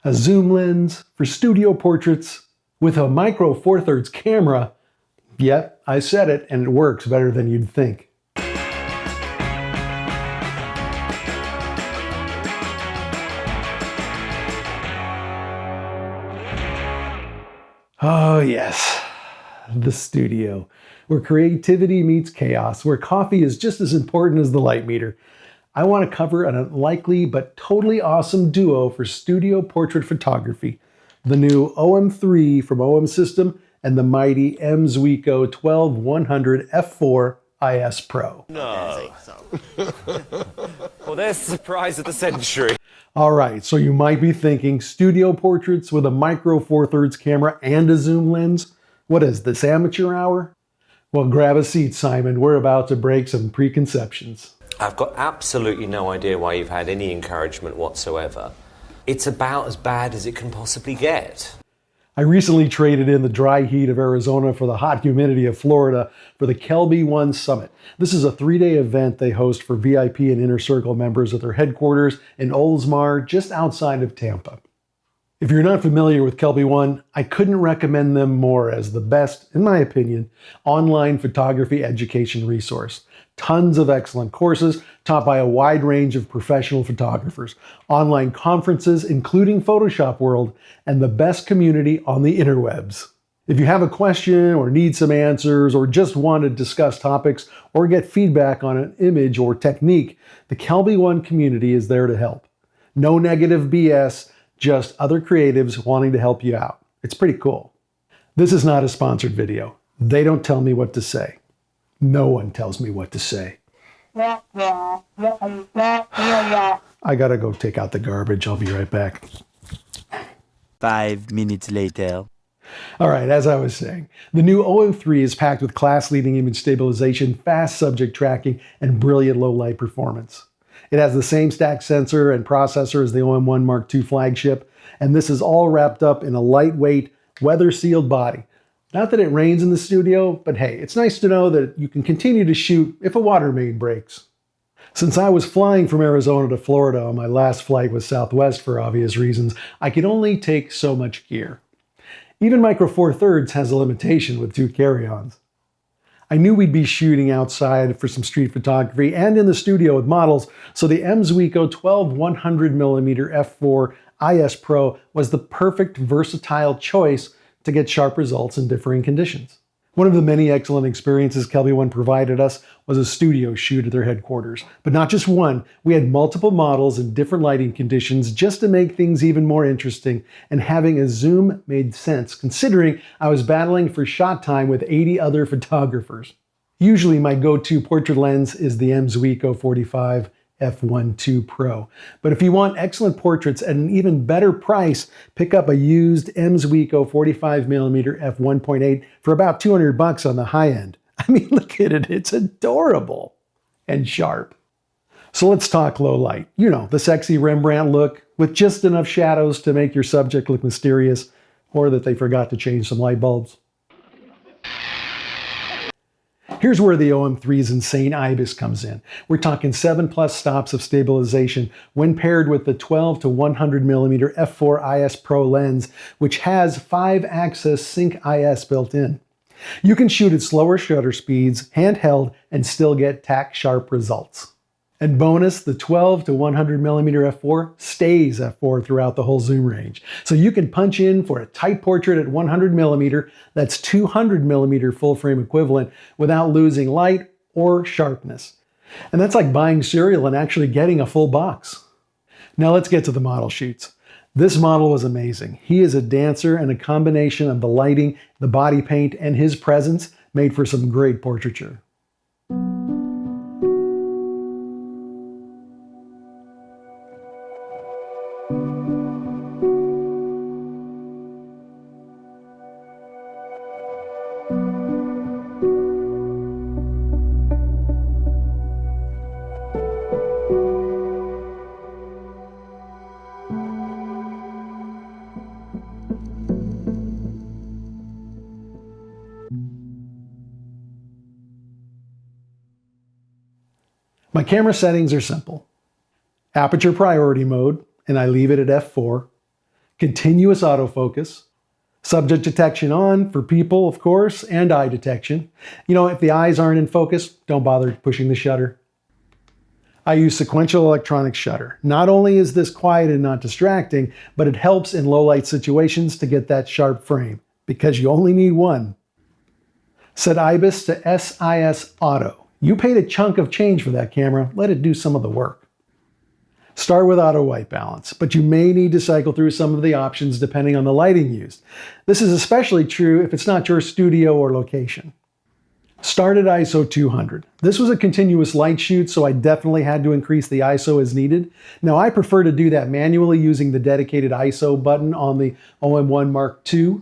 a zoom lens for studio portraits with a micro four thirds camera. Yep, I said it, and it works better than you'd think. Oh yes, the studio, where creativity meets chaos, where coffee is just as important as the light meter. I want to cover an unlikely but totally awesome duo for studio portrait photography. The new OM-3 from OM System and the mighty M.Zuiko 12100 f4 IS Pro. No. Well, there's the surprise of the century. All right, so you might be thinking, studio portraits with a micro four thirds camera and a zoom lens? What is this, amateur hour? Well, grab a seat, Simon. We're about to break some preconceptions. I've got absolutely no idea why you've had any encouragement whatsoever. It's about as bad as it can possibly get. I recently traded in the dry heat of Arizona for the hot humidity of Florida for the KelbyOne Summit. This is a 3-day event they host for VIP and Inner Circle members at their headquarters in Oldsmar, just outside of Tampa. If you're not familiar with KelbyOne, I couldn't recommend them more as the best, in my opinion, online photography education resource. Tons of excellent courses taught by a wide range of professional photographers, online conferences including Photoshop World, and the best community on the interwebs. If you have a question or need some answers or just want to discuss topics or get feedback on an image or technique, the KelbyOne community is there to help. No negative BS, just other creatives wanting to help you out. It's pretty cool. This is not a sponsored video. They don't tell me what to say. No one tells me what to say. I gotta go take out the garbage. I'll be right back. 5 minutes later. All right, as I was saying, the new OM-3 is packed with class-leading image stabilization, fast subject tracking, and brilliant low-light performance. It has the same stack sensor and processor as the OM-1 Mark II flagship, and this is all wrapped up in a lightweight, weather-sealed body. Not that it rains in the studio, but hey, it's nice to know that you can continue to shoot if a water main breaks. Since I was flying from Arizona to Florida on my last flight with Southwest for obvious reasons, I could only take so much gear. Even Micro Four Thirds has a limitation with 2 carry-ons. I knew we'd be shooting outside for some street photography and in the studio with models, so the M.Zuiko 12100mm f4 IS Pro was the perfect versatile choice to get sharp results in differing conditions. One of the many excellent experiences KelbyOne provided us was a studio shoot at their headquarters. But not just one, we had multiple models in different lighting conditions just to make things even more interesting, and having a zoom made sense considering I was battling for shot time with 80 other photographers. Usually my go-to portrait lens is the M.Zuiko 45 f1.2 Pro. But if you want excellent portraits at an even better price, pick up a used M.Zuiko 45mm f1.8 for about $200 on the high end. I mean, look at it, it's adorable and sharp. So let's talk low light. You know, the sexy Rembrandt look with just enough shadows to make your subject look mysterious, or that they forgot to change some light bulbs. Here's where the OM-3's insane IBIS comes in. We're talking 7+ stops of stabilization when paired with the 12 to 100mm f4 IS Pro lens, which has 5-axis sync IS built in. You can shoot at slower shutter speeds, handheld, and still get tack-sharp results. And bonus, the 12 to 100mm f4 stays f4 throughout the whole zoom range. So you can punch in for a tight portrait at 100mm, that's 200mm full frame equivalent, without losing light or sharpness. And that's like buying cereal and actually getting a full box. Now let's get to the model shoots. This model was amazing. He is a dancer, and a combination of the lighting, the body paint, and his presence made for some great portraiture. My camera settings are simple. Aperture priority mode, and I leave it at f4. continuous autofocus, subject detection on for people, of course, and eye detection. If the eyes aren't in focus, don't bother pushing the shutter. I use sequential electronic shutter. Not only is this quiet and not distracting, but it helps in low light situations to get that sharp frame, because you only need one. Set IBIS to SIS Auto. You paid a chunk of change for that camera, let it do some of the work. Start with auto white balance, but you may need to cycle through some of the options depending on the lighting used. This is especially true if it's not your studio or location. Start at ISO 200. This was a continuous light shoot, so I definitely had to increase the ISO as needed. Now, I prefer to do that manually using the dedicated ISO button on the OM-1 Mark II,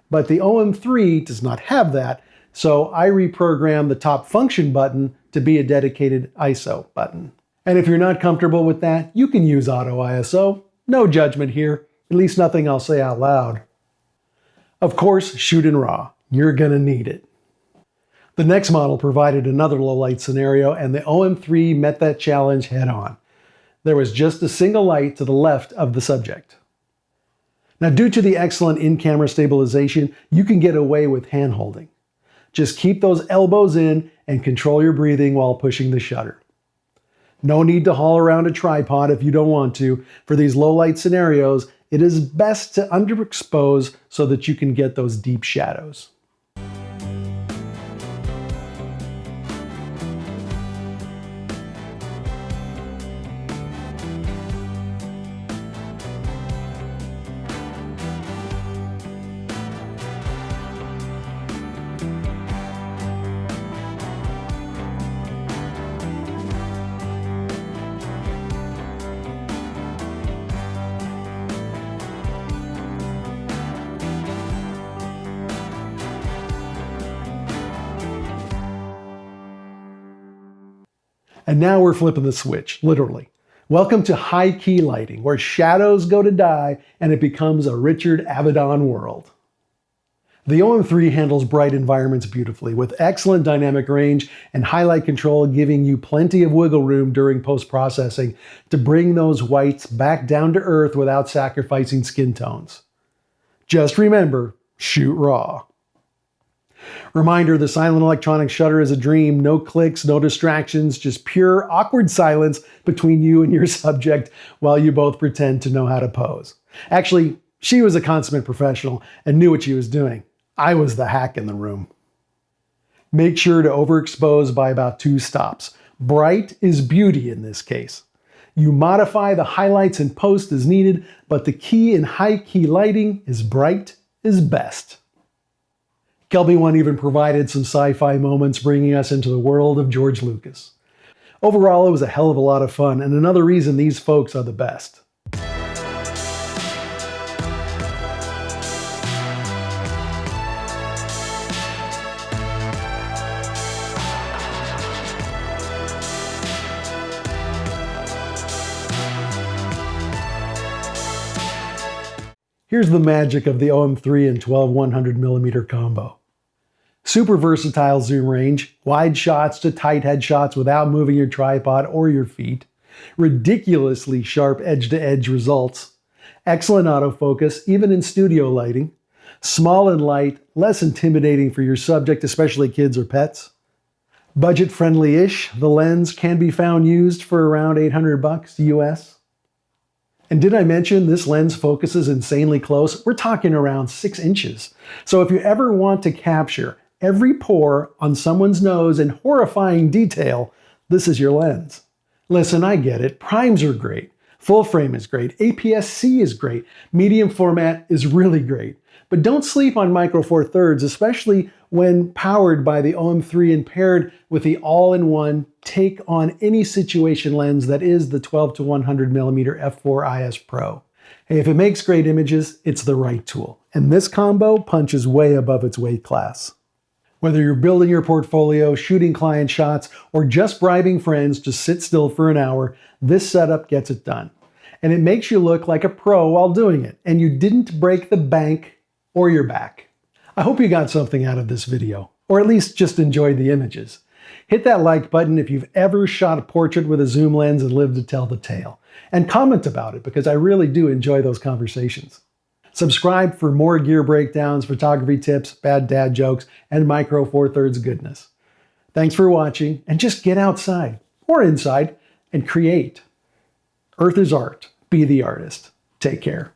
but the OM-3 does not have that, so I reprogrammed the top function button to be a dedicated ISO button. And if you're not comfortable with that, you can use Auto ISO. No judgment here, at least nothing I'll say out loud. Of course, shoot in RAW. You're gonna need it. The next model provided another low light scenario, and the OM-3 met that challenge head on. There was just a single light to the left of the subject. Now, due to the excellent in-camera stabilization, you can get away with hand-holding. Just keep those elbows in and control your breathing while pushing the shutter. No need to haul around a tripod if you don't want to. For these low light scenarios, it is best to underexpose so that you can get those deep shadows. And now we're flipping the switch, literally. Welcome to high key lighting, where shadows go to die and it becomes a Richard Avedon world. The OM-3 handles bright environments beautifully, with excellent dynamic range and highlight control, giving you plenty of wiggle room during post-processing to bring those whites back down to earth without sacrificing skin tones. Just remember, shoot raw. Reminder, the silent electronic shutter is a dream. No clicks, no distractions, just pure awkward silence between you and your subject while you both pretend to know how to pose. Actually, she was a consummate professional and knew what she was doing. I was the hack in the room. Make sure to overexpose by about 2 stops. Bright is beauty in this case. You modify the highlights in post as needed, but the key in high key lighting is bright is best. KelbyOne even provided some sci-fi moments, bringing us into the world of George Lucas. Overall, it was a hell of a lot of fun, and another reason these folks are the best. Here's the magic of the OM-3 and 12-100mm combo. Super versatile zoom range, wide shots to tight headshots without moving your tripod or your feet, ridiculously sharp edge-to-edge results, excellent autofocus even in studio lighting, small and light, less intimidating for your subject, especially kids or pets. Budget-friendly-ish, the lens can be found used for around $800 US. And did I mention this lens focuses insanely close? We're talking around 6 inches. So if you ever want to capture every pore on someone's nose in horrifying detail, this is your lens. Listen, I get it. Primes are great. Full frame is great. APS-C is great. Medium format is really great. But don't sleep on Micro Four Thirds, especially when powered by the OM-3 and paired with the all-in-one take on any situation lens that is the 12-100mm f4 IS Pro. Hey, if it makes great images, it's the right tool. And this combo punches way above its weight class. Whether you're building your portfolio, shooting client shots, or just bribing friends to sit still for an hour, this setup gets it done. And it makes you look like a pro while doing it, and you didn't break the bank or your back. I hope you got something out of this video, or at least just enjoyed the images. Hit that like button if you've ever shot a portrait with a zoom lens and lived to tell the tale. And comment about it, because I really do enjoy those conversations. Subscribe for more gear breakdowns, photography tips, bad dad jokes, and micro four thirds goodness. Thanks for watching, and just get outside or inside and create. Earth is art. Be the artist. Take care.